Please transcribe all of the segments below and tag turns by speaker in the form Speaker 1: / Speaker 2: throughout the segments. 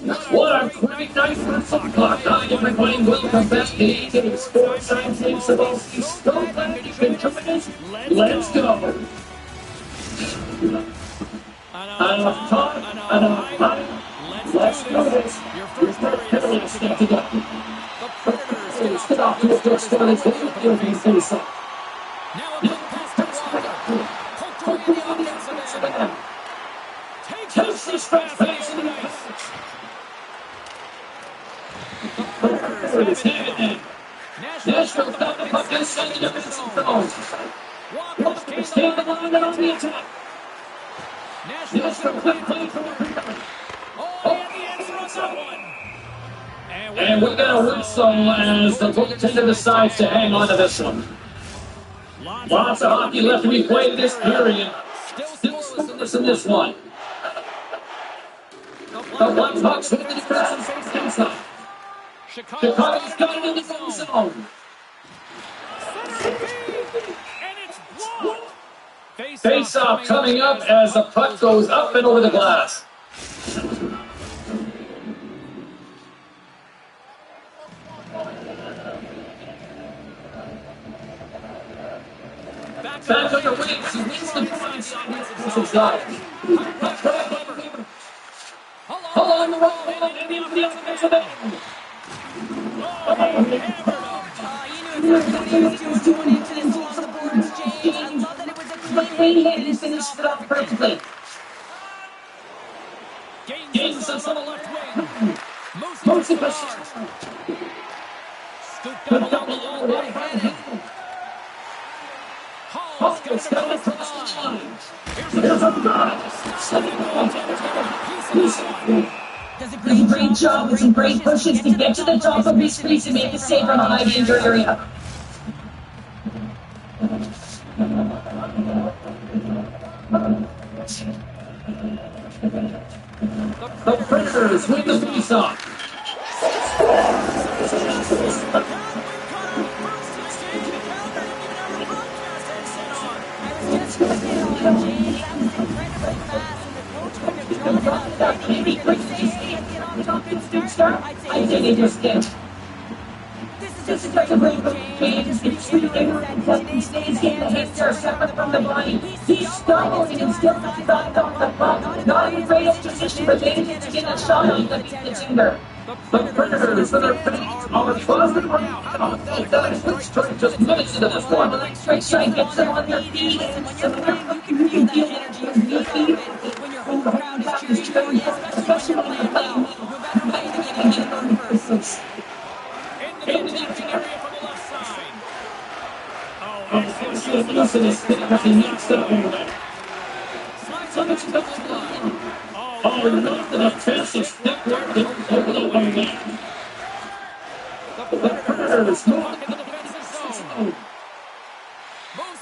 Speaker 1: What a great night for football. Hi, everybody. Welcome back to the Sports Science Things of all. So glad you can join us. Let's go. Enough time, enough time. Let's do this. Your first period is set to go. The Predators get off to a good start as they will be facing. Now a big pass to Walker. Poked away in the offensive end. Takes the stretch pass in the ice. The Predators have it. Nashville got the puck inside the defensive zone. Walker staying the line on the attack. Nashville playing for the rebound. Oh, he answers that one. And we're going to whistle as the goaltender decides to hang on to this one. Lots of hockey left to be played this period. Still scoreless in this one. The Blackhawks with the defensive face inside. Chicago's got it in the zone. And it's blocked. Face-off coming up as the puck goes up and over the glass. Back on the wings, he wins the point side. Hold on the right hand and the offensive end.
Speaker 2: You knew exactly what he was doing into this along the boards, James. I love that it was a clean hit and he finished it off perfectly.
Speaker 1: Gains us on the left wing. Most of us scooped up along the right hand. Hall's got it across the line. Here's a shot.
Speaker 2: Does a great job with some great pushes to get to the top of his crease and make a save from a high danger area.
Speaker 1: The Predators win the face-off.
Speaker 2: I think it just did. This is like a great game. It's really good. He stays in the hits are separate from the body. He's stumbling and still not back off the puck. Not in the greatest position, but they didn't get a shot on the finger.
Speaker 1: The Predators with their feet are buzzing around. That is quick strike just minutes into this one.
Speaker 2: Straight shot gets them on their feet. And you can feel energy in your feet when your whole crowd is cheering for you, especially when they play. No better way to get a hit on first.
Speaker 1: In the attacking area from the left side. Oh, listen, it's getting knocks it over. Slides on the line. Oh, nothing. A fantastic step work over the wing. The Predators move into the defensive zone.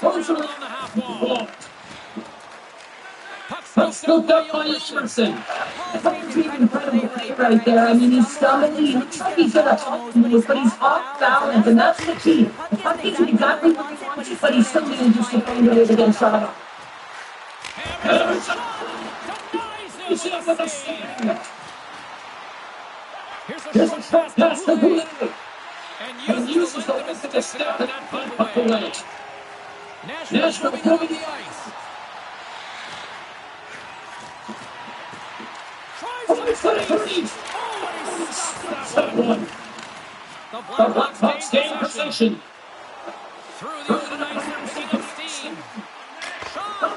Speaker 1: Moves around the half wall. Puck's scooped up by Yasherson.
Speaker 2: That's incredible right there. I mean, he's stumbling. He looks like he's got a top move, but he's off balance, and that's the key. Puck is exactly where he wants it, but he's still going to just find a way to get shot off.
Speaker 1: Here's a shot past the blue. And uses the length of the step and that puck away. Nashville moving the ice. Tries to lead. Oh, he stops that one. The Blackhawks gain possession. Through the ice and receive of steam. Shot.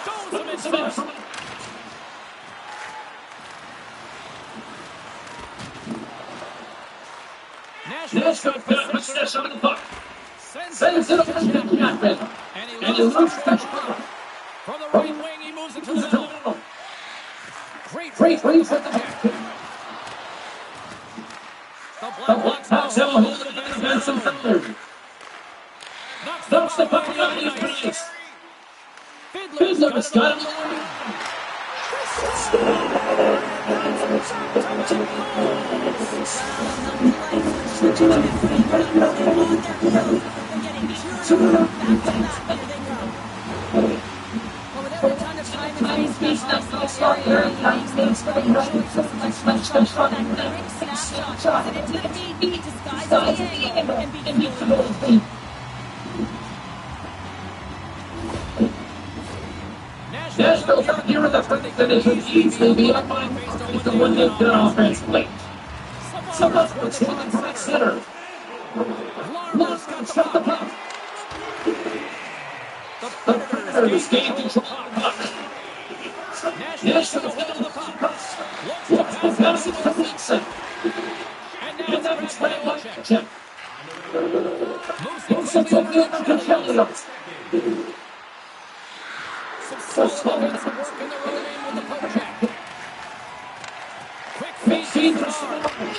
Speaker 1: Stones him into it. Nashville got possession of the puck. Sends it over to Chapman. And he loses the puck. From the right wing, he moves it to the middle. Great read for the Captain. The Blackhawks have a hold of the defensive third. Knocks the puck out of his place. Fiddler's got it.
Speaker 2: start here in the United States, very right, so much shot and shot, and it's going to be disguised and be completely.
Speaker 1: Nashville's out here in the first, and it could easily be up by the one they've done offensively. Someone's patrolling right center. Lawrence got shot the puck. The Predators gain control of the puck. Nashville's got the puck. What's the pass is to Wilson. And now it's played by Check. Wilson took the other to Chelios. So slowing the work in the road in with the poke check. Quick feed for Stars.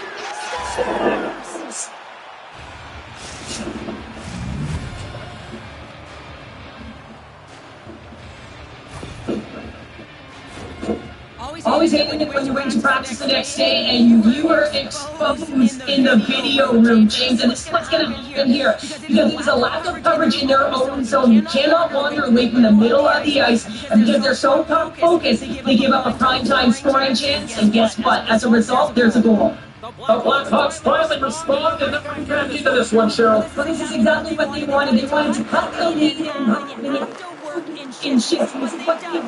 Speaker 2: Always hating it when you went to practice the next day and you were exposed in the video room, James. And this is what's going to happen here. Because there's a lack of coverage in their own zone. You cannot wander away from the middle of the ice. And because they're so focused, they give up a primetime scoring chance. And guess what? As a result, there's a goal.
Speaker 1: The Blackhawks finally respond and they're back into this one, Cheryl.
Speaker 2: But this is exactly what they wanted. They wanted to cut the lead in shifts. This is what they do.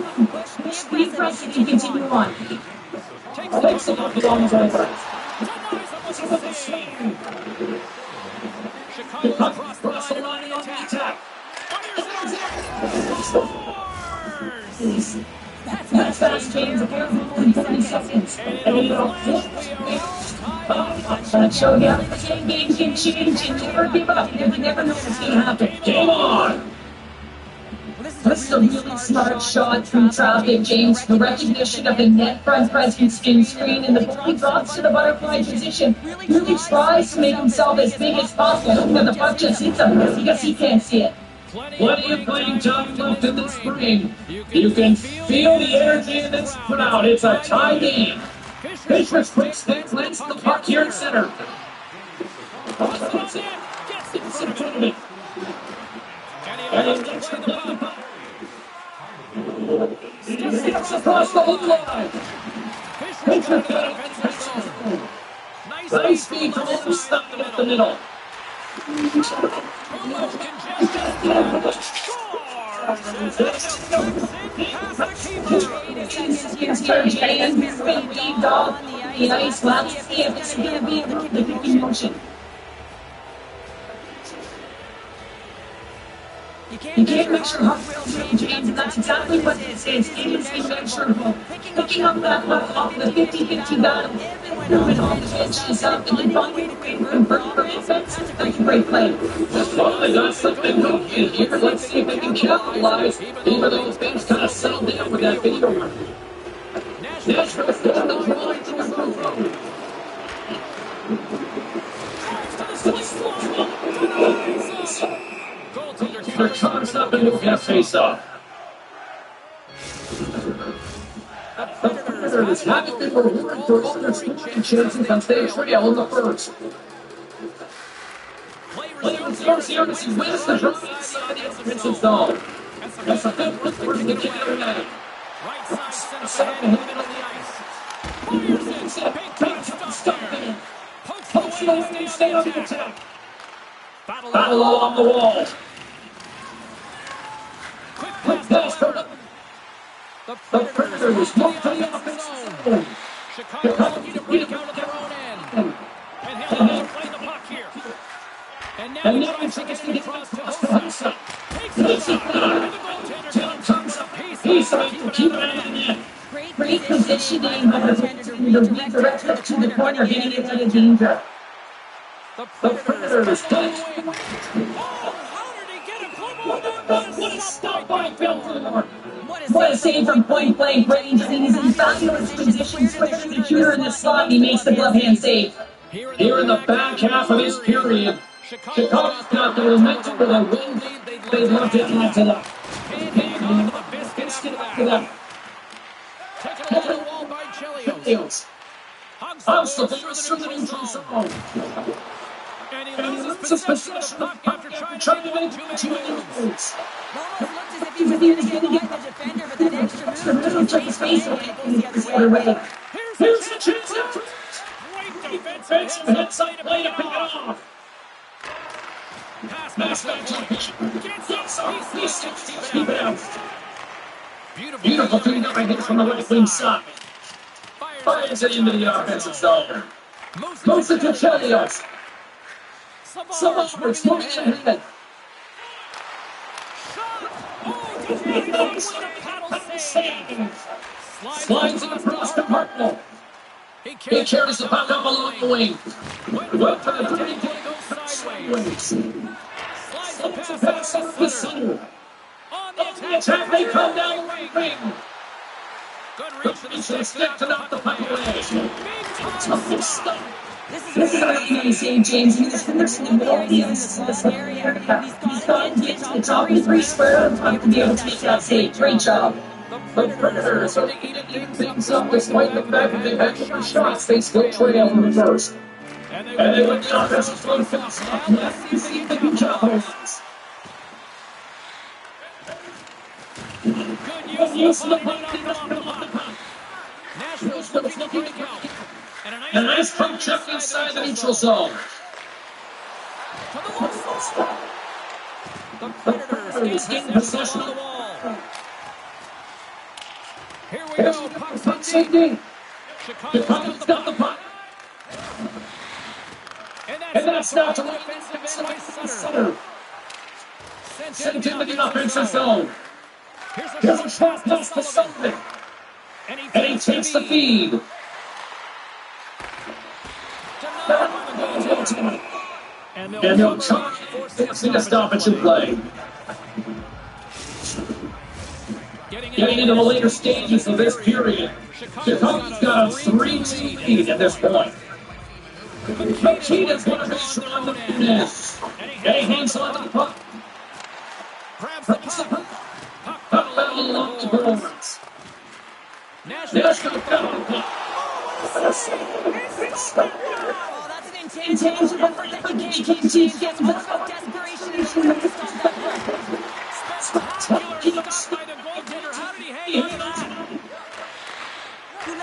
Speaker 2: Be aggressive and continue on.
Speaker 1: Takes it off the bones over. The puck across the line on the attack.
Speaker 2: That's fast, James. Apparently only 30 seconds. And you know, that showed you how the game can change and never give up. You never know what's going to happen.
Speaker 1: Game on!
Speaker 2: This is a really smart shot through traffic, James. The recognition of the net front presence in screen, and the goalie drops to the butterfly position. Really tries to make himself as big as possible, and the puck just hits him because he can't see it.
Speaker 1: Plenty of playing time left in this spring. You can feel the energy in this crowd. It's a tie game. Fisher's quick stick lands the puck here in center. It's a tournament. And he gets the puck. Steps across the blue line. Fisher got it. Nice speed from over stopping up the middle.
Speaker 2: The ice, well, it's going to be the kicking motion. You can't measure how real James, and that's exactly what this is. It is immeasurable. Picking up that puck off the 50-50 battle, moving all the benches up, and then finding a way to convert for offense. That's a great play.
Speaker 1: Well, they got something going here. Let's see if they can capitalize, even though things kind of settled down with that video run. Nashville's got the line to improve. Goaltender comes up and moves that face off. The Predators haven't been rewarded for all their scoring chances as they trail in the first. Players here as he wins the draw inside the offensive zone. That's a good look for the kick of the net. Right side in the middle of the ice. Fires it. Big touch stop there. Pokes it away and stay on the attack. Battle along the wall. Quick pass from the Predators move to the offensive zone. Chicago looking to break out of their own end. And he'll play the puck here. And now he's trying to get it across to Hussa. Takes it and the goaltender comes up. He's trying to keep it in the net.
Speaker 2: Great positioning by the redirected to the corner, getting it out of danger.
Speaker 1: The Predators play.
Speaker 2: What a stop by Belfort! What a save from point-blank range, and he's in fabulous position, switching the shooter in the slot, and he makes the glove hand save.
Speaker 1: Here in the back half of this period, Chicago's got the momentum with a win lead. They'd love to add to that. Biscuit after that. Taken over the wall by Chelios. Hugs the force through the neutral zone. And he loses possession of the puck after trying to make two moves.
Speaker 2: Almost looked as if he was going to get the defender, but that extra move Nashville took his face away the other way.
Speaker 1: Here's the chance after. Great defensive hits up play to pick it off. Pass back to the pitch. Gets off. He's keep it out. Beautiful clean up hit from the right wing side. Fires it into the offensive zone. Moves it to Chelios. Savage's moving ahead. Slides it across the compartment. He carries the puck up along the wing. Well for the dirty goes sideways. Slides the pass up the center. On the attack, they come down the right wing. Good reach to stick to knock the puck away. Tough stuff.
Speaker 2: This is what you say, James. He's in the middle of the area. He's got to get to the top of the free square on top to be able to make that save. Great job.
Speaker 1: The Predators are eating things up despite the fact that they've had more shots. They still trail in the first. And they win the offensive zone fast enough. Let's see if they can jump offense. Good use of the puck. Nashville's looking to go. And a nice pump check inside the neutral zone. The Predators gain possession of the wall. Here we go. Puck safety. Chicago's got the puck. And that's not to the offensive end by Sutter. Sent into the offensive zone. Here's a shot past the Sullivan. And he takes the feed. And they'll try forcing a stoppage in play. Getting into the later stages of this period, Chicago's got a 3-2 lead at this point. Machina's going to be strong to finish. And he hangs on to the puck. Grabs the puck. Puck battle along the boards. Nashville got the puck.
Speaker 2: Intangible for the KKG gets the desperation.
Speaker 1: Spectacular stop by the goaltender. How did he hang on to that?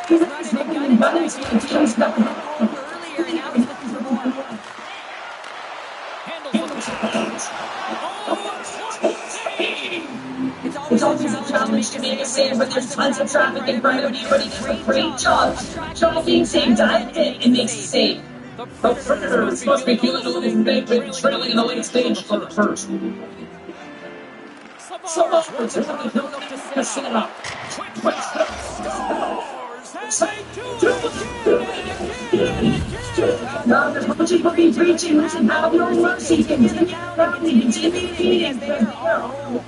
Speaker 2: He's running balance with the team's back earlier, and now he's looking for more.
Speaker 1: Handles
Speaker 2: It's always a challenge to make a save, but there's tons of traffic in front of you, but he does a great job. Job being saved, dives in and makes the save.
Speaker 1: the Predators must be feeling a little big, but trailing in the late stage for the first. Savage's really built up to set up. Quick step.
Speaker 2: Now the coaching will be preaching, listen, have no mercy, continue down, continue there.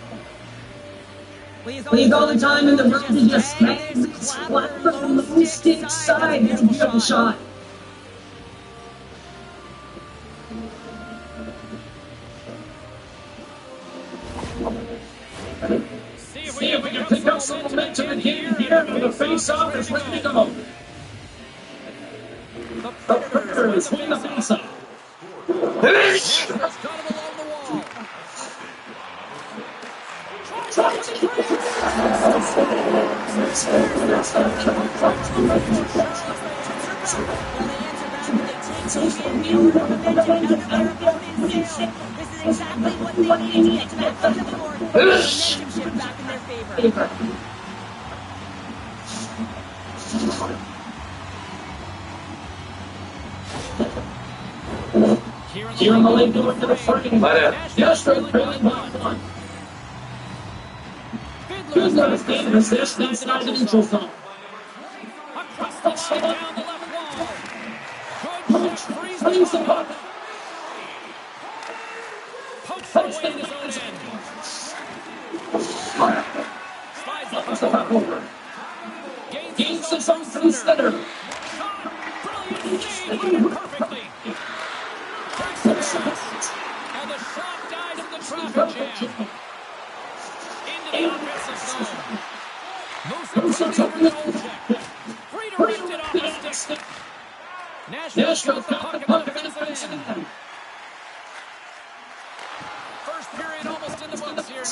Speaker 2: Leave all the time in the room to just splat from the low stick side. It's a beautiful shot.
Speaker 1: See if we can pick up some momentum again here when the face-off is ready to go. The Predators win the face-off.
Speaker 2: This is exactly what they need to get back to the board. Momentum shift back in their favor.
Speaker 1: Here in the lane going to the frame. Nashville trailing 1-1. Fiddler's game resist inside the neutral zone. Across the line down the left wall. Good freeze the puck. Pokes away in his own end. Slides the puck over. Gains the zone to the center. Brilliant save perfectly. And the shot dies in the traffic jam. Into the offensive zone. Moves it to the goal check. Free to lift it off the stick. Nashville got the puck and defends it in. First period almost in the books here.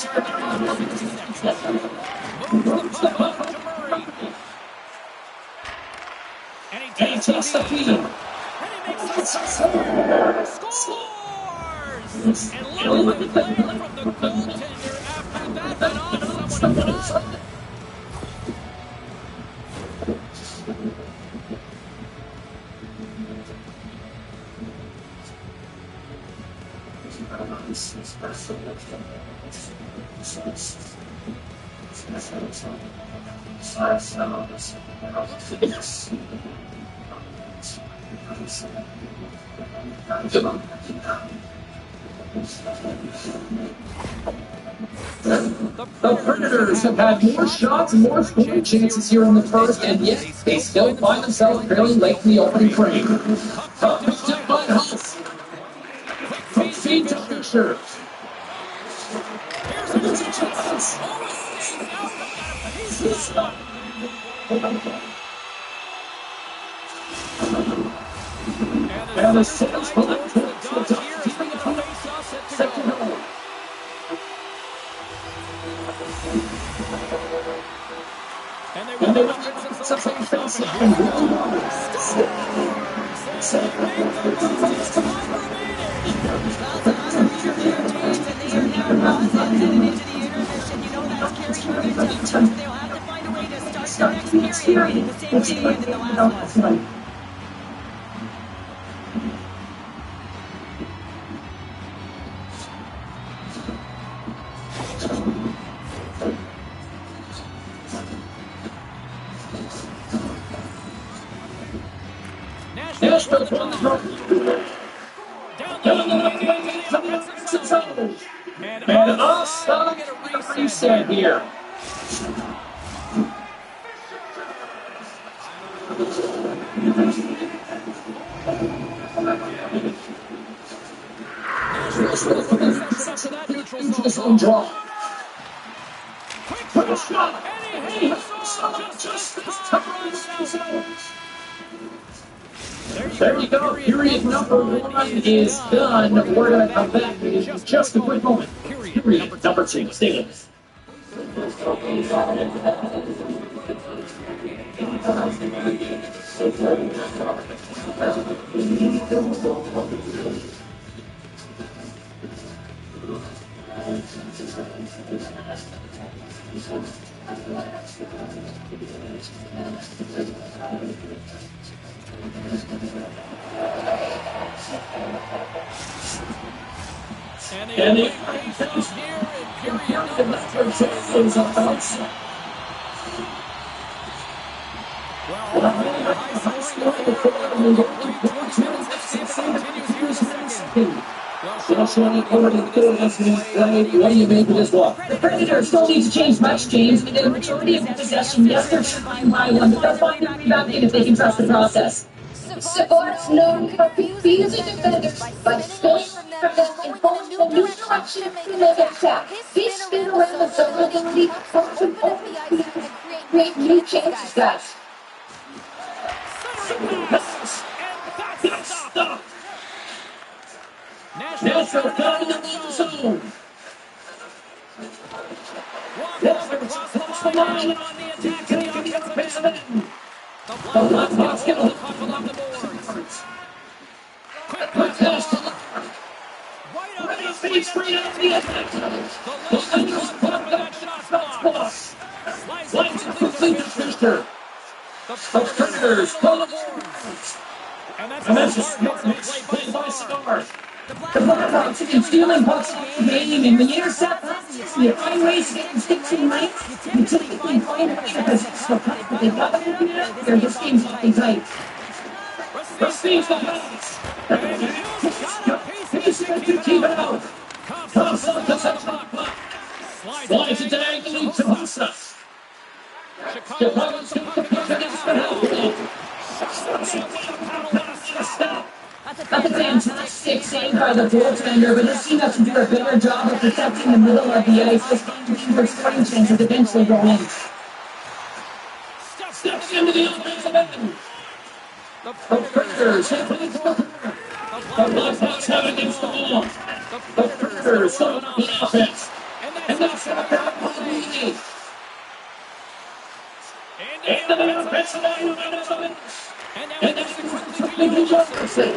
Speaker 1: Moves the puck up. he takes the feed.
Speaker 2: And he makes the scores! And look at the play from the goaltender after that went off someone's glove.
Speaker 1: The Predators have had more shots and more scoring chances here in the first, and yet they still find themselves fairly late in the opening frame. Picked up by Huss. Quick feed to Fisher.
Speaker 2: Here's a chance.
Speaker 1: And the Sabres pull it towards the top. Second goal. And they went something fancy. Nashville won the trophy. Down the line, and us starting a reset here. Into the zone draw. Quick shot. Just this time. There you go. Period number 1 is done. We're going to come back in just a quick moment. Period number 2. Stay with us. And the face here in period number 2 is about. What do you make of this one?
Speaker 2: The Predators don't need to change much, James. They get a majority of the possession. Yes, they're trying by one, but they'll find their rebounding if they can trust the process.
Speaker 3: Supports known for confusing defenders by spinning from them and pulling a new direction to make an attack. They spin around the zone ability for to open the ice and create new chances, guys.
Speaker 1: Nashville down in the zone. Across the line on the attack to the offensive end. The Blackhawks get a puck along the boards. Quick pass to right up the face, straight out the attack. The Lakers put that shot block. Slides it quickly to Fisher. The Predators pull the boards. And that's a smart play by Stars.
Speaker 2: The Blackhawks have been stealing pucks all game, and when you intercept us, you find ways to get in sticks and lengths. You typically find a possess the puck, but they got it in there. They're just getting fucking tight.
Speaker 1: Receives the pass. He's going to keep it out. Comes up to the puck. Slides it diagonally to Huss. Chicago's got the puck against the help.
Speaker 2: That's a fantastic save by the goaltender, but this team has to do a better job of protecting the middle of the ice. This game their scoring chances eventually go in.
Speaker 1: Steps into the offensive end. The Predators have been forward. The Blackhawks have against the wall. The Predators on the offense. And that's going to back on the lead. Into the offensive end. And that's quickly to Jefferson.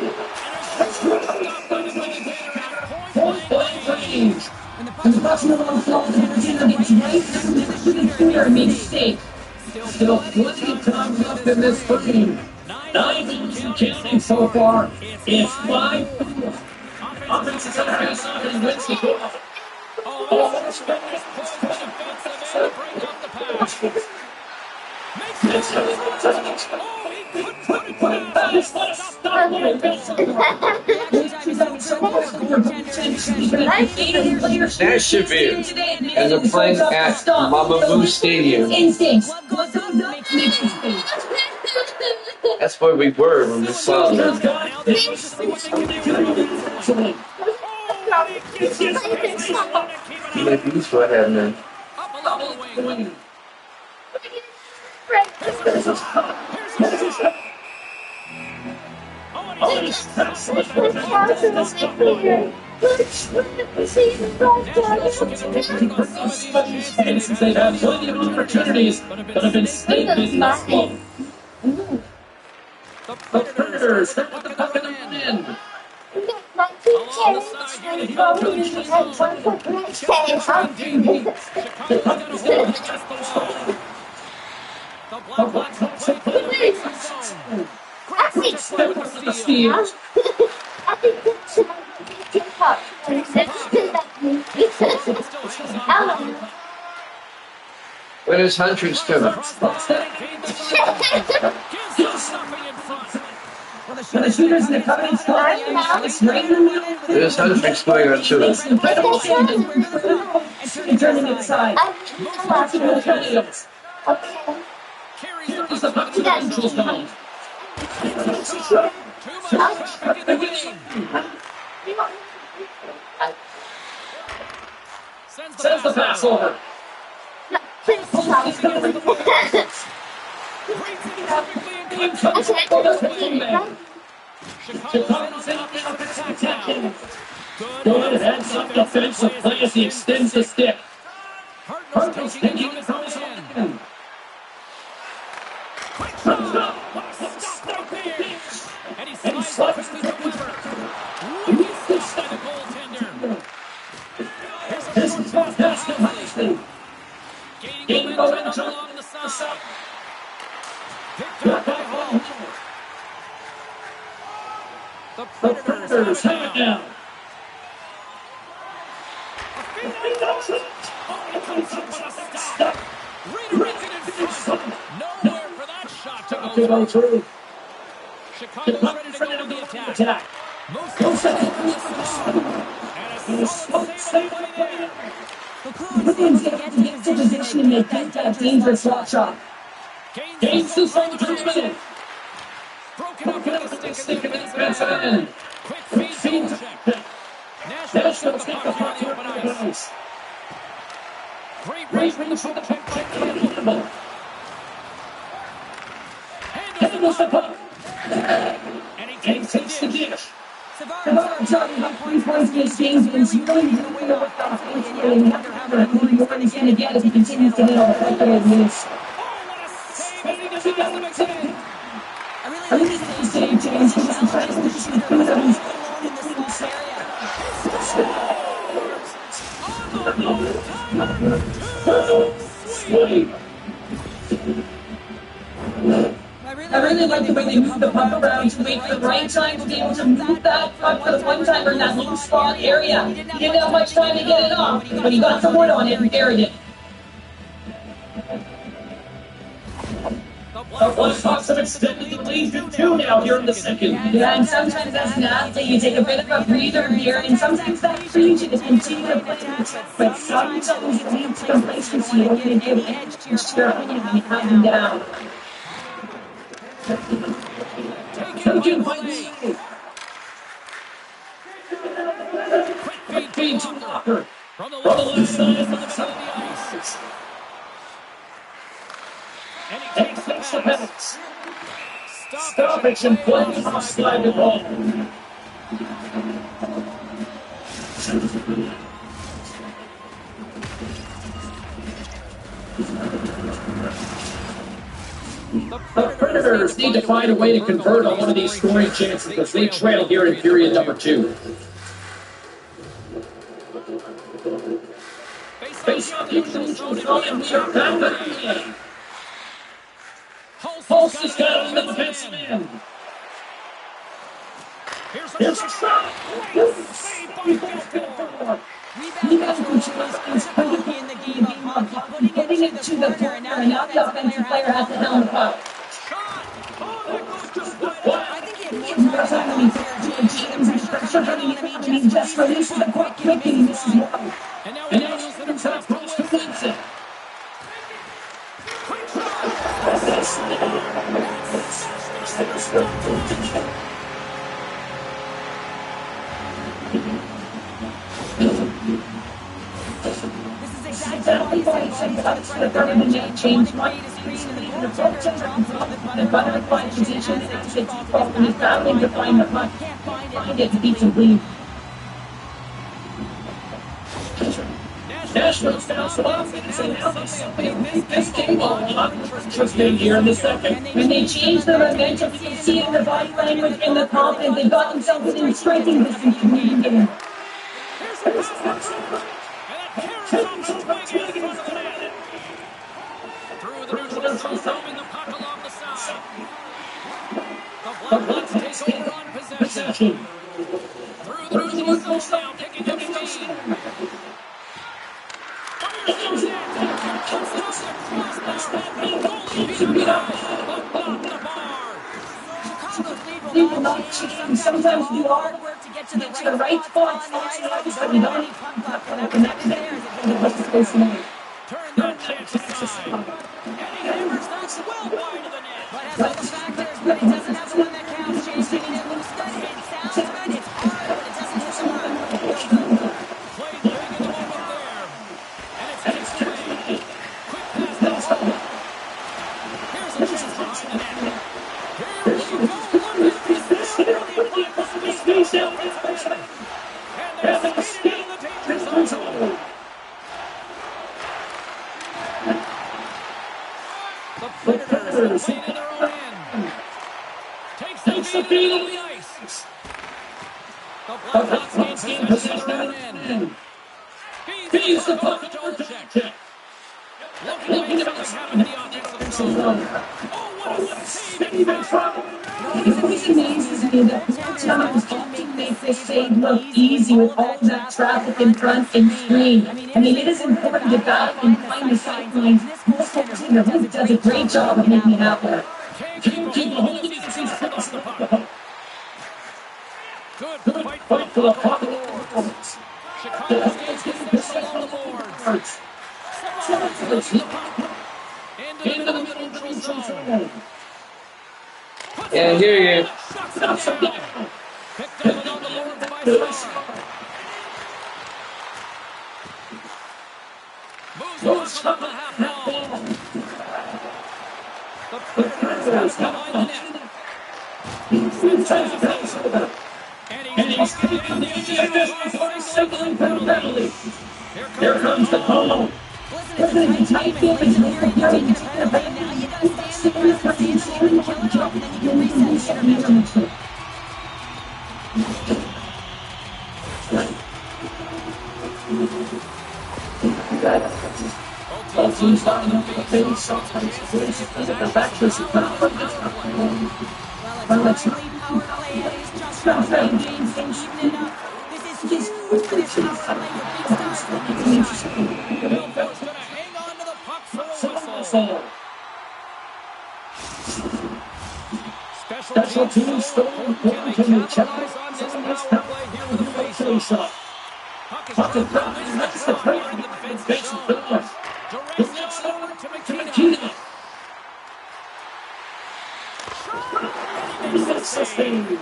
Speaker 1: That's stopped by the commentator at point-blank range.
Speaker 2: And the Bucks move on falls and Virginia gets right to the clear and makes stake.
Speaker 1: Still plenty of time left in this game. 9 goals and counting so far. It's 5. Offense is on face off and wins the goal. Oh, that's great.
Speaker 4: Nashville, and they're playing at Mama Moo Stadium. That's where we were when we saw them. Like these what happened then.
Speaker 1: They've had plenty of opportunities, but have been stayed busy. The Predators hit with the puck in the end.
Speaker 4: When is Huntress coming?
Speaker 2: When the shooters in the covenant score, it's right in the middle.
Speaker 4: When is Huntress going on to it?
Speaker 2: And turning it aside.
Speaker 1: Here's the puck to the neutral zone. Sends the pass over. Chicago's in up the attack. Good heads up defensive play as he extends the stick. Hartnell's thinking it comes in. And he slides to the Weber. This by the goaltender. This is pass to Huntley. Gaining momentum along the side. Picked up by Hall. The Predators have it down. Nowhere for that shot to go through. Chicago's ready to go to the attack. Most and a solid save by there.
Speaker 2: The Bruins get into position and make that dangerous shot.
Speaker 1: Gains the zone to the middle. Broken up with the stick and then pass it in. Quick feed check. Nashville take the puck to open ice. Great range for the check. Handles the puck. And he takes the dish.
Speaker 2: Savard talking about points against James, and he's really doing it with that face, and you have to have it moving more again as he continues to hit all the right minutes. I really think he's saying James, he's just trying to shoot through them. He's alone in this small area. I really like the way they move the puck around to wait for the right time to be able to move that puck for the one-timer in that low spot area. He didn't have much time to get it off, but he got the wood on it and buried it.
Speaker 1: The Blackhawks have extended the lead to 2 now here in the second.
Speaker 2: Yeah, and sometimes that's an athlete. You take a bit of a breather here, and sometimes that frees you to continue to play. But sometimes it leads to complacency. You want to give edge to your opinion when you have them down.
Speaker 1: Taken by Lee. Quick feed to Walker. From the left side of the ice. And he takes the penalty. Stoppage and play offside the ball. The Predators need to find a way to convert on one of these scoring chances because they trail here in period number 2. Face off the neutral zone and we are back at the game. Hulse has got on the defensive end. Here's a shot.
Speaker 2: Rebound control is critical in the game of hockey, putting it to the corner, and now the offensive player has to handle the puck. I think he had more time than he fair to James and pressure running in, and he just releases the quick kick and misses one.
Speaker 1: And now he's up close to Vincent.
Speaker 2: Exactly why he said that's the third and change my screen and the approaches are the butterfly position and it's default and he's battling to find the puck. Can't find it to beat him clean.
Speaker 1: Nashville's down some offense and now they this game on just in here in the second.
Speaker 2: When they change the momentum, you can see it in the body language and the confidence. They got themselves within striking distance to win the game.
Speaker 1: Through the neutral zone, moving the puck along the side. The Blackhawks take over on possession. Through the neutral zone, now picking up speed.
Speaker 2: They will not change. Sometimes you are work to get to the right spot, but you don't need puck and that's there as it goes to space tonight.
Speaker 1: Turn that chance aside. And he hammers that well wide of the net.
Speaker 2: But as all the factors, but he doesn't have the one that counts. Chase getting it loose good. It sounds good. It's hard, but it doesn't hit the mark.
Speaker 1: Played big in the moment there. And it's takes away. Quick pass to Hall. Here's a chance behind the net. Here we go. Look at this. And they're skating in the danger zone. The Predators playing in their own end. Takes the feed on the ice. The Blackhawks gain possession in their own end. Feeds the puck to Orchek. Looking to make something happen in the offensive zone. Oh, what a save in front.
Speaker 2: It always amazes me that sometimes teammates they say look easy with all of that traffic in front and screen. I mean, it is important to battle and find the sidelines. This goaltender really does a great job of making it happen.
Speaker 1: Can't keep a hold of it as he's crossed the puck. Good fight for the puck. Chicago State's getting possession on the boards. Into the middle zone.
Speaker 4: Yeah, here you go.
Speaker 1: Picked up on the boards by Star. Moves on the half wall. The Predators behind the net. And he's getting down the edge for a signaling penalty. Here comes the call.
Speaker 2: Listen, it's a tight field, but you're getting to the play now. You gotta stand in the front, stand there, and kill it off, and then you can reset the intermission.
Speaker 1: Both teams lining up for the face. Sometimes the backers are not for this.
Speaker 2: Well, it's a really power play. It is just playing James and even it up. This is huge for this power play with big stars on each side.
Speaker 1: Belfont's going to hang on to the puck for a whistle. Special teams scoring. Can they capitalize on this power play here with a face-off? Puck is dropped. That's the player in the defensive zone. Directs it over to McKinnon. And he makes the save.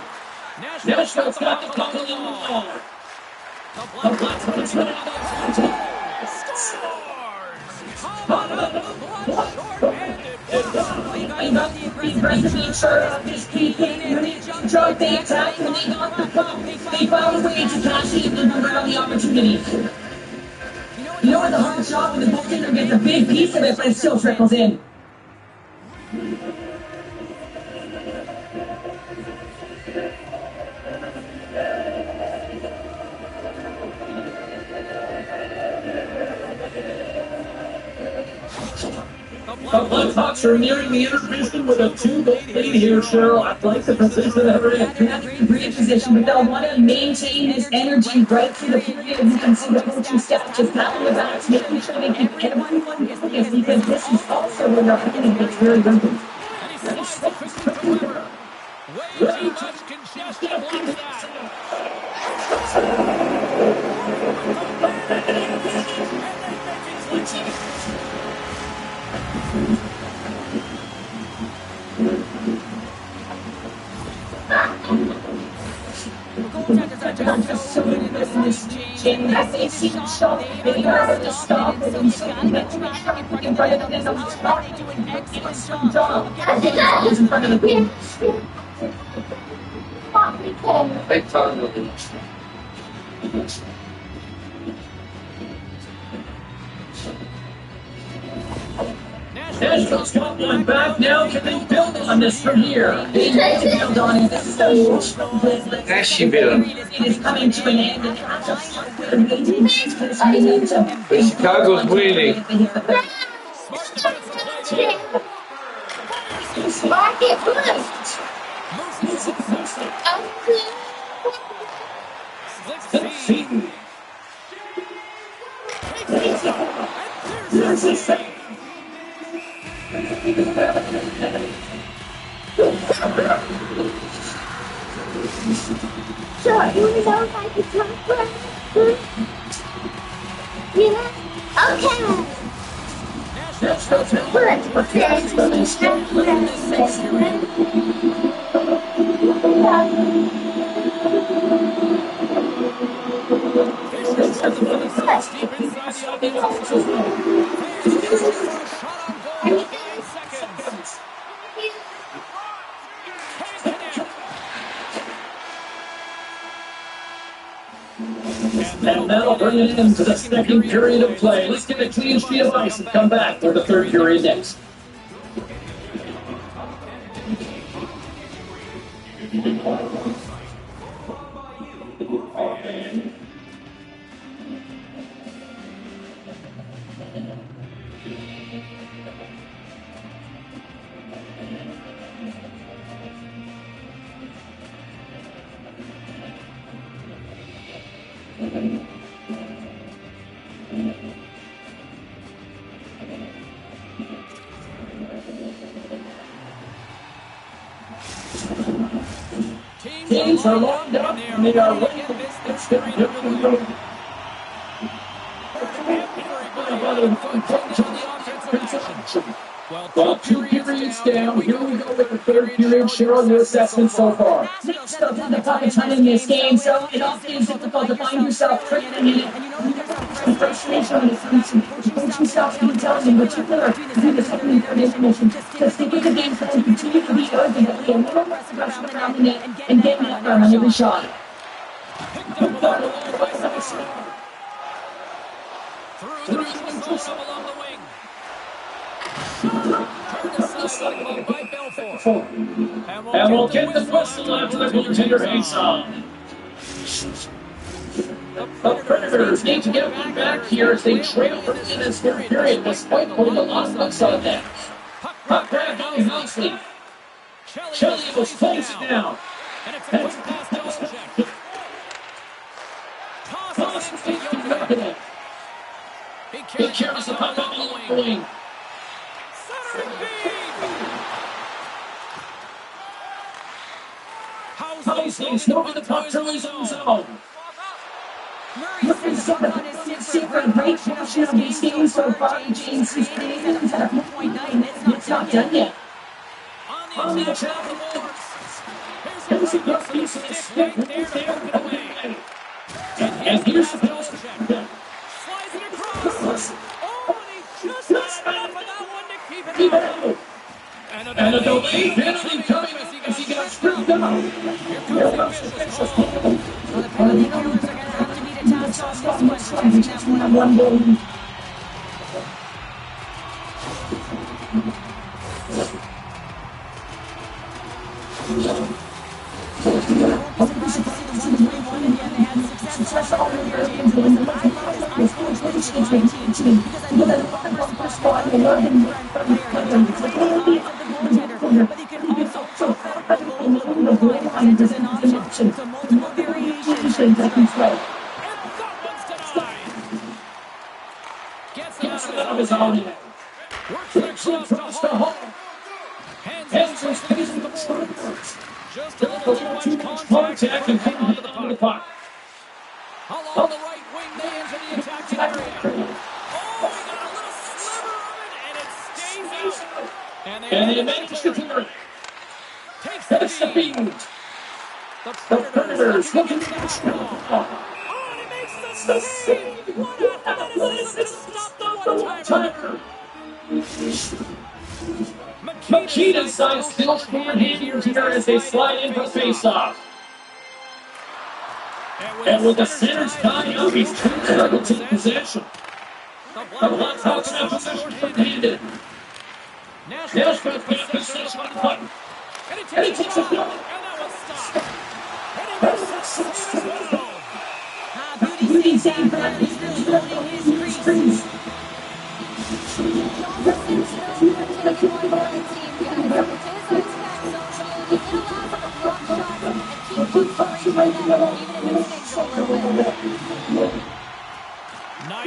Speaker 1: Nashville's got the puck on the wall. The Blackhawks put it on the
Speaker 2: The aggressive nature of this keep when they drove the attack when they got the puck. They found a way to cash in and deliver on the opportunity. You know what the hard shot when the goaltender gets a big piece of it, but it still trickles in.
Speaker 1: The Blackhawks are nearing the intermission with a 2-goal lead here, Cheryl. I like the position that they're in.
Speaker 2: They're in a great position, but they'll want to maintain this energy right through the period. You can see the coaching staff just patting the backs, making sure they keep everyone focused, because this is also when they're hitting it very good.
Speaker 1: Way too much congestion blocks
Speaker 2: They're just so good in this game. As they see the shot, they are able to stop it and so they get to the traffic in front of them. And it's not they do an excellent job. As it is in front of the goal.
Speaker 4: Big time.
Speaker 1: Nashville's got one back now. Can they build on this from here?
Speaker 2: They need to build on it. This is the emotional business.
Speaker 4: Nashville.
Speaker 2: It is coming to an end. And not just they're maintaining this momentum.
Speaker 4: But Chicago's winning.
Speaker 3: Market boost.
Speaker 1: Let's see. There's a second.
Speaker 3: Sure, you know if I could talk for yeah? Okay.
Speaker 1: And that'll bring it into the second period of play. Let's get a clean sheet of ice and come back for the third period next. Teams are lined up and they are ready to get this period. Well, 2 periods down. Here we go with the third period. Cheryl, your assessment so far.
Speaker 2: Still did the pocket ton in this game, so it often is difficult to find yourself trailing in it. Some frustration when it comes to coaching staff being telling in particular between the second and third intermission. Just to get the game plan, continue to be good, and play a little less aggression around the net and get net run on every shot.
Speaker 1: Through the along the wing. And we'll get the whistle after the goaltender hangs on. The Predators need to get one back here as they trail for in this third period, despite putting a lot of bucks on them. Puck back by Housley. Shelley will close it down. And it's a quick pass to Olczyk. Tosses it to York. He carries the puck up the wing. Housley's moving the puck to his own zone.
Speaker 2: Murray's sort of on his super great portion of these games so far. James is playing at 4.9. It's not done yet.
Speaker 1: On the edge of the boards. Here's a good piece of stick there. And here's the post. Slides it across. Oh, and he just had enough of that one to keep it out. And a delayed penalty coming as he got screwed up. Here comes the officials.
Speaker 2: Well, the penalty killers are going to have to meet a task on this one, protecting that one goal. spot and let him but you can also prophetically go multiple times if this is an option. So multiple variations of the strike.
Speaker 1: Gets it out of his own end. Works it across the hole. Hands his face in the boards. Just a little too much contact and hang on to the puck. Along the right wing, they enter the attacking area. Oh, we got a little sliver of it, and it stays out. And they manage to clear it. Takes the feed. The Predators looking to the shot. Oh, and he makes the save. What athleticism to stop the one-timer. Makita signs still forehand here as they slide in for face-off. And with the center's tying up, he's trying to take possession. The Blackhawks have possession short-handed. Nashville's got possession of the puck. And he takes it down. And that one's stopped.
Speaker 2: Beauty save for he's really building his crease.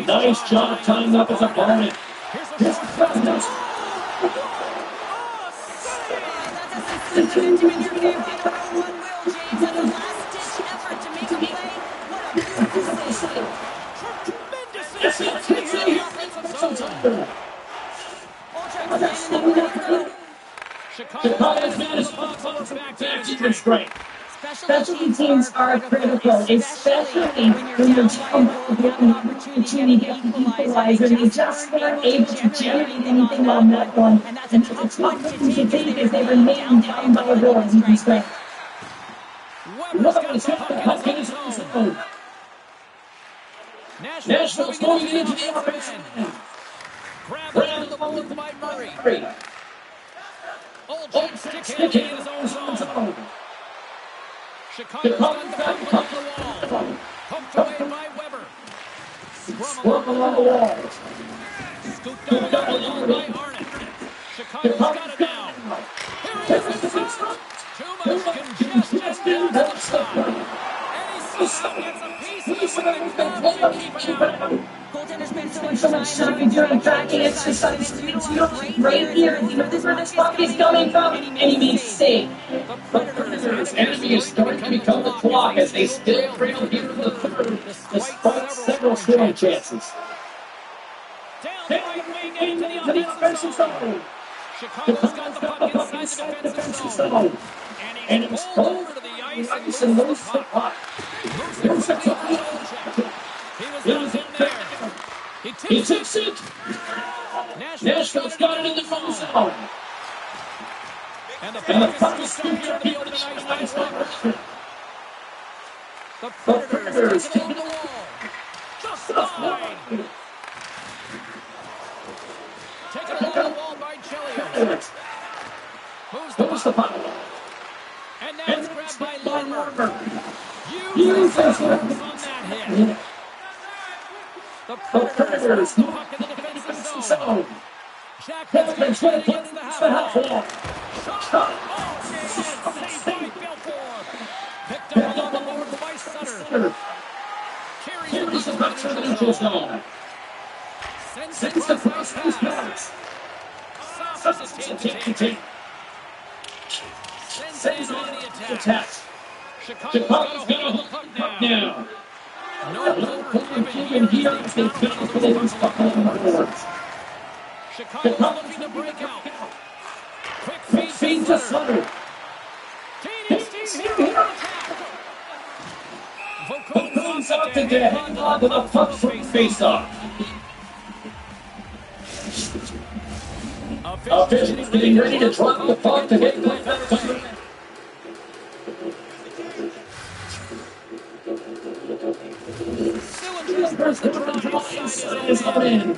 Speaker 1: Nice job tying up his opponent. Here's the fastest. Chicago's man is back to even strength.
Speaker 2: Specialty teams are critical, especially when you're talking about getting an opportunity to equalize, and they just weren't able to generate anything on that one. And the tough thing to take is they remain down by a goal in even strength.
Speaker 1: Weber's got the puck in his zone. Nashville's going into the offensive end. Grab the ball by Murray. Old stick in his own zone. Chicago's got the puck on the wall. Pumped away by Weber. Scrum along the wall. Scooped up along by Arnott. Chicago's got it now. Here he is. Too much congestion down to the side. And he still gets a piece of it with the glove keeping out.
Speaker 2: Goaltender's been so much time doing tracking exercises. Right here, you know this is where this puck is coming from, and he makes a save.
Speaker 1: The enemy is starting to become the clock as they still trail here in the third, despite several scoring chances. Down into the offensive zone. Chicago's got the puck inside the defensive zone. And it's over to the ice and moves the puck. Here's the puck. He was in there. He takes it. Nashville's got it in the front zone. And the puck is scooped up the open ice by the Predators take the wall. Just line. Taken along the wall by Chelios. Moves the puck. And now it's grabbed by Larmer. Huge on that hit. The Predators the puck in the defensive zone. Jack has been against the half wall. Shot. Oh, saved by Belfort. Picked up along the boards by Sutter. Carries the puck to the neutral zone. Sends the cross pass. Substitute. Sends it on the attack. Chicago's got a puck now. No given here as they battle for the loose puck on the boards. Chicago looking to break out. Quick feed to Sutter. Vokoun's out to get hang on to the puck from face-off. Officials getting ready to drop the puck to hit the defense. Cylinders is on in.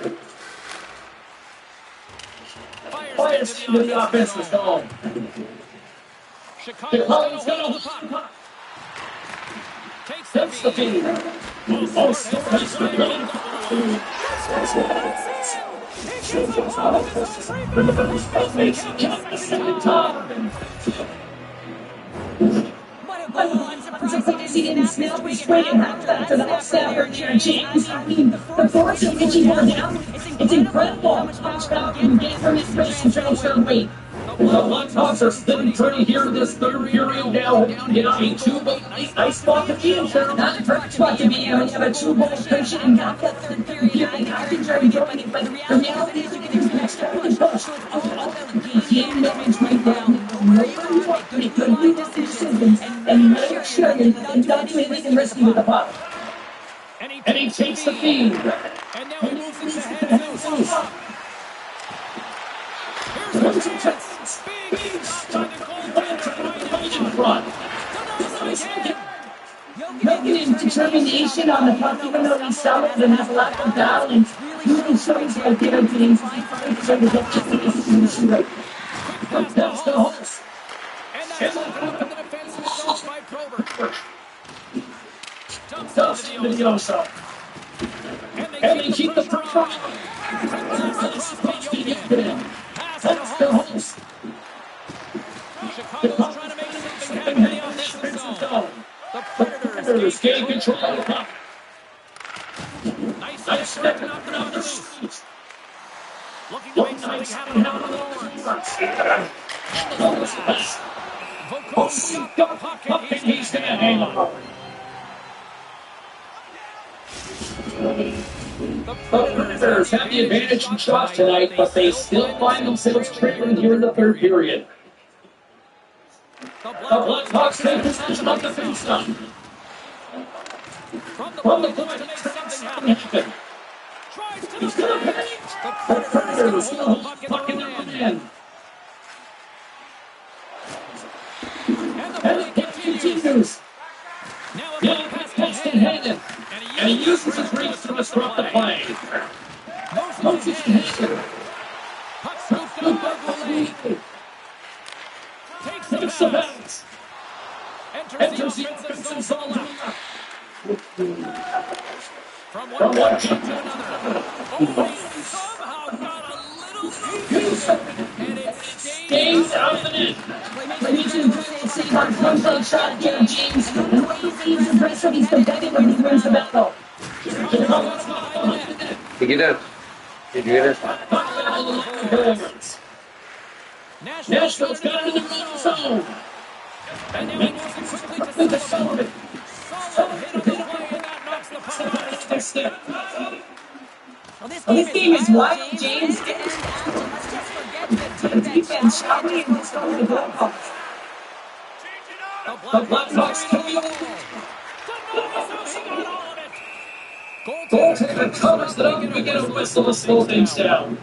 Speaker 1: Fires into the offensive zone. Chicago's got the puck. Takes the feed. Oh, still takes the feed.
Speaker 2: I'm surprised he didn't snap me straight and half after that snapper here, James. I mean, the force of which he bore down, it's incredible how much power he can get from his race and transfer weight.
Speaker 1: The Blackhawks are spinning pretty here in this third period now. Getting two nice spot to be in, sir.
Speaker 2: Not a perfect spot to be in when you have a two-goal cushion and got that third period. I think they're enjoying it, but the reality is you can expect to push. Game management right now. Make good decisions and make sure you're not doing anything risky with the puck.
Speaker 1: And he takes the feed.
Speaker 5: And now he moves into Jesus. Here's the chance. Big outside the goaltender
Speaker 1: In front.
Speaker 2: Jokic determination on the puck, even though he's solid and has a lot of balance. Really shows right there that he's trying to get to the
Speaker 1: That's the horse.
Speaker 5: And that's the defensive zone by Probert.
Speaker 1: Dumps to the Yoso. And they keep the puck on. That's the horse.
Speaker 5: Chicago's trying to make something happen in the offensive zone. The
Speaker 1: Predators gain control of the puck.
Speaker 5: nice step up and out the loose. Looking to make something happen down the boards. Vokovic got the puck and he's going to hang on.
Speaker 1: The Predators have the advantage in shots tonight, but they still find themselves trailing here in the third period. The Blackhawks take possession of the faceoff. From the point to make something happen. He's going to pass. The Predators will hold the puck in their own end. And the play continues. Now a pass to Hayden. And he uses his reach to disrupt the play. Moses Hayden.
Speaker 5: Puck scooped up by Goulet.
Speaker 1: Takes the bounce.
Speaker 5: Enters the offensive zone left. From one team to another. Oh, he somehow got a little piece. And it
Speaker 1: Stays out of the net.
Speaker 2: One-play shot here, James. And what he's impressive, he's competitive when he wins the battle.
Speaker 4: Did you get it? Did you get it?
Speaker 1: Nashville's got it in the middle zone.
Speaker 5: And now he moves it quickly to Sullivan. Sullivan hit on the play, and that knocks the puck out of his stick.
Speaker 2: Well, this game is wild, James. The defense shot me and it's over the Blackhawks.
Speaker 1: The Blackhawks carry over. Goaltender covers it up and we get a whistle to slow things down.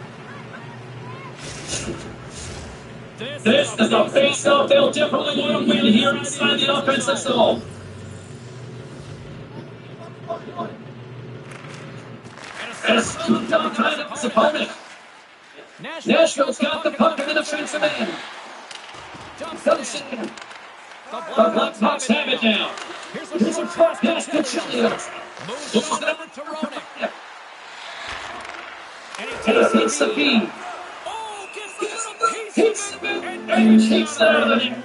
Speaker 1: This is a face-off they'll definitely want to win here inside the offensive zone. And a slow down kind of his opponent. Nashville's got the puck in the defensive end. Dumps it in. The Blackhawks have it now. Here's a cross pass to Chilios.
Speaker 5: Moves it over to Ronick.
Speaker 1: And he takes the feed.
Speaker 5: Oh, gets a little piece of it.
Speaker 1: And takes it out of the net.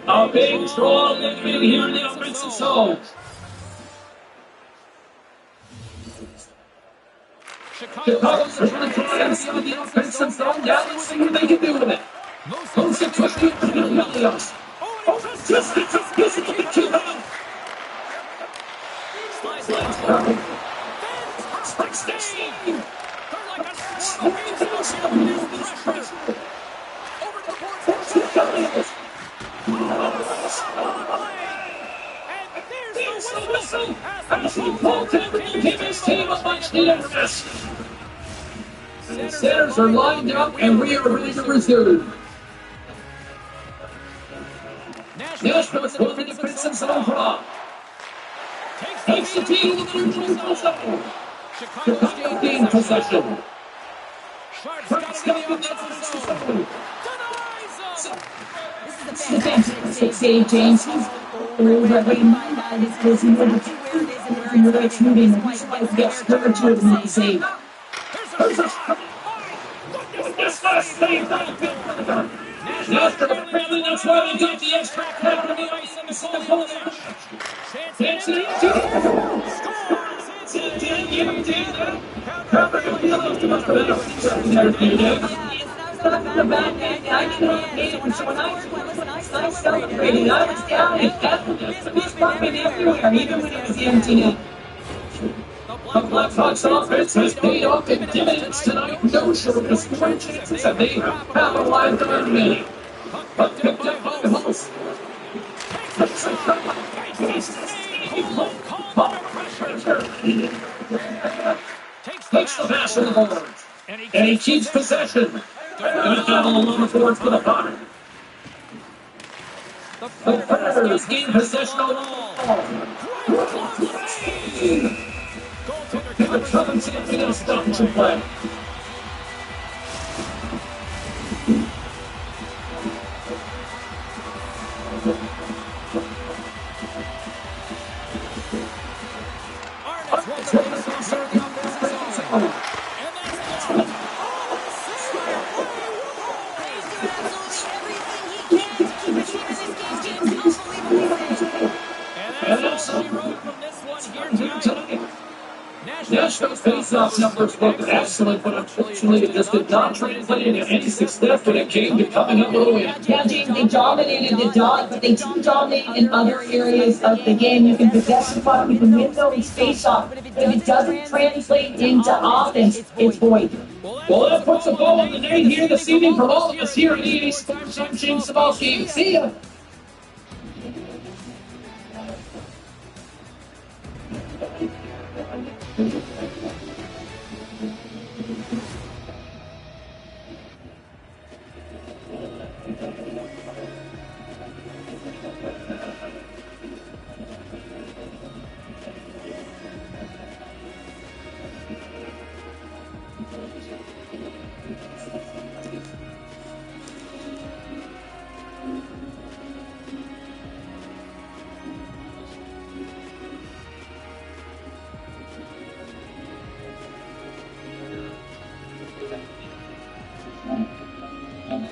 Speaker 1: A big draw living here in the offensive zone. Chicago's trying to try inside the offensive zone. Now let's see what they can do with it. Moves it quickly to the Helios. Oh, just gets it to him. Slides the save.
Speaker 5: They're like a swarm of bees out there with this pressure. Over the boards. And there's the whistle.
Speaker 1: As he pulled him to give his team a much needed rest. The centers are lined up and we are ready to resume. Nashville's going to the defensive zone drop. Takes the team to the neutral zone. Chicago gains possession. Sharp's got it in the offensive zone.
Speaker 2: This is a fantastic save, James. But we might not is because you know where it is and where it's moving. And he's like, yes, number 2 is not safe.
Speaker 5: There's a shot.
Speaker 1: Yes, save that. After the family, that's why they got the extra cover in the ice and the goal there. Chance it
Speaker 2: The bad day, I cannot pay it. So when I celebrated, I was down and this pumping everywhere, even when it was empty net.
Speaker 1: The Blackhawks offense has paid off in dividends tonight. No short of scoring chances, and they have capitalized on many. But picked up by the host. Takes the pass to the boards. And he keeps possession. Got double on the boards for the puck. The Predators gain possession of the ball. The Cubs have been stopped to play. Nashville's face-off numbers look excellent, but unfortunately it just did not translate into any success when it came to coming up with a win.
Speaker 2: Yeah, James, they dominated the dog, but they didn't dominate in other areas of the game. You can possess the puck, you can win those face-off, but if it doesn't translate into offense, it's void.
Speaker 1: Well, that puts a bow on the night here this evening from all of us here at EA Sports. I'm James Sabalski. See ya! Thank you.